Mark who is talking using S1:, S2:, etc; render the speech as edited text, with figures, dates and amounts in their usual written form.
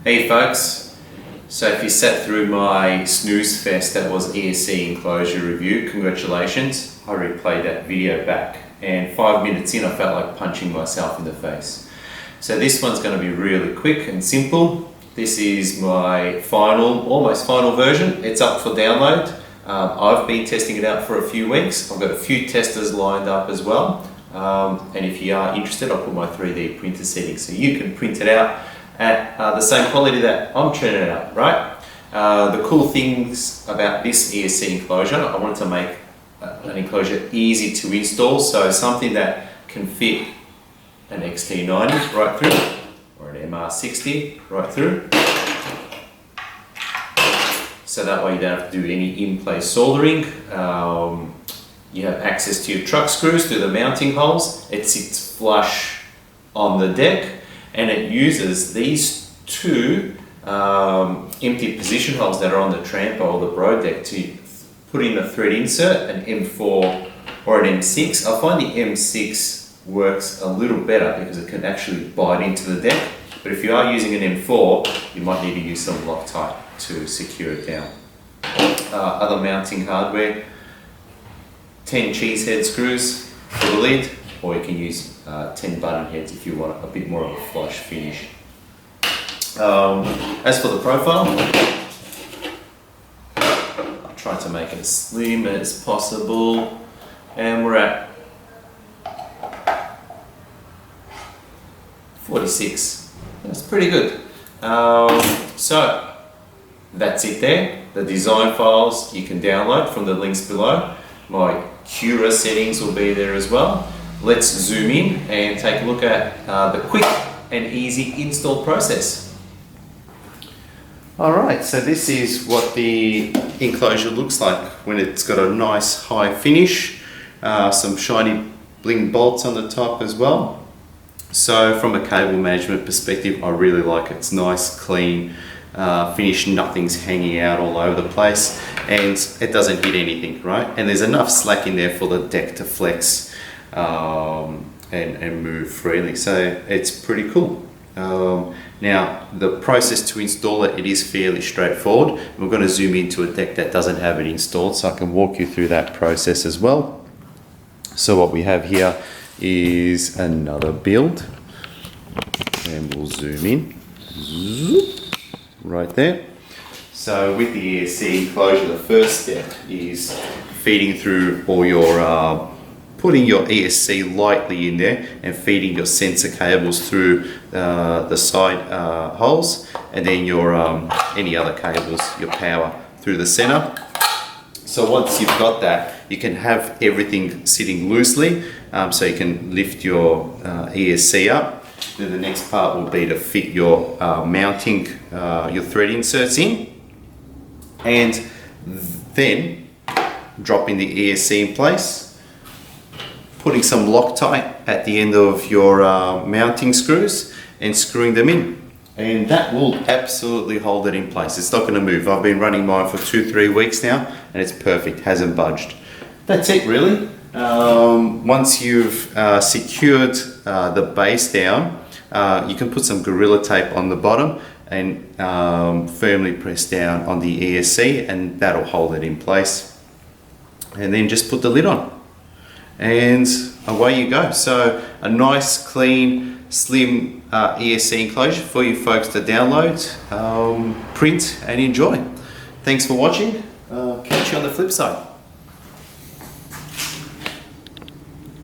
S1: Hey folks, so if you sat through my snooze fest that was ESC Enclosure review, congratulations. I replayed that video back and 5 minutes in I felt like punching myself in the face. So this one's going to be really quick and simple. This is my almost final version. It's up for download. I've been testing it out for a few weeks. I've got a few testers lined up as well. And if you are interested, I'll put my 3D printer settings so you can print it out at the same quality that I'm churning it out, right? The cool things about this ESC enclosure, I wanted to make an enclosure easy to install, so something that can fit an XT90 right through, or an MR60 right through. So that way you don't have to do any in-place soldering. You have access to your truck screws through the mounting holes. It sits flush on the deck, and it uses these two empty position holes that are on the tramper or the bro deck to put in a thread insert, an M4 or an M6. I find the M6 works a little better because it can actually bite into the deck, but if you are using an M4, you might need to use some Loctite to secure it down. Other mounting hardware, 10 cheese head screws for the lid, or you can use 10 button heads if you want a bit more of a flush finish. As for the profile, I tried to make it as slim as possible, and we're at 46. That's pretty good. So that's it there. The design files you can download from the links below. My Cura settings will be there as well. Let's zoom in and take a look at the quick and easy install process. Alright, so this is what the enclosure looks like when it's got a nice high finish, some shiny bling bolts on the top as well. So from a cable management perspective, I really like it. It's nice, clean finish, nothing's hanging out all over the place, and it doesn't hit anything, right? And there's enough slack in there for the deck to flex and move freely, so it's pretty cool. Now the process to install it, it is fairly straightforward. We're going to zoom into a deck that doesn't have it installed, so I can walk you through that process as well. So what we have here is another build, and we'll zoom in right there. So with the ESC enclosure, the first step is feeding through all your putting your ESC lightly in there and feeding your sensor cables through the side holes, and then your any other cables, your power through the center. So once you've got that, you can have everything sitting loosely, so you can lift your ESC up. Then the next part will be to fit your mounting, your thread inserts in, and then dropping the ESC in place, putting some Loctite at the end of your mounting screws and screwing them in, and that will absolutely hold it in place. It's not going to move. I've been running mine for 2-3 weeks now and it's perfect, hasn't budged. That's it really. Once you've secured the base down, you can put some Gorilla Tape on the bottom and firmly press down on the ESC, and that'll hold it in place, and then just put the lid on and away you go. So a nice, clean, slim ESC enclosure for you folks to download, print and enjoy. Thanks for watching. Catch you on the flip side.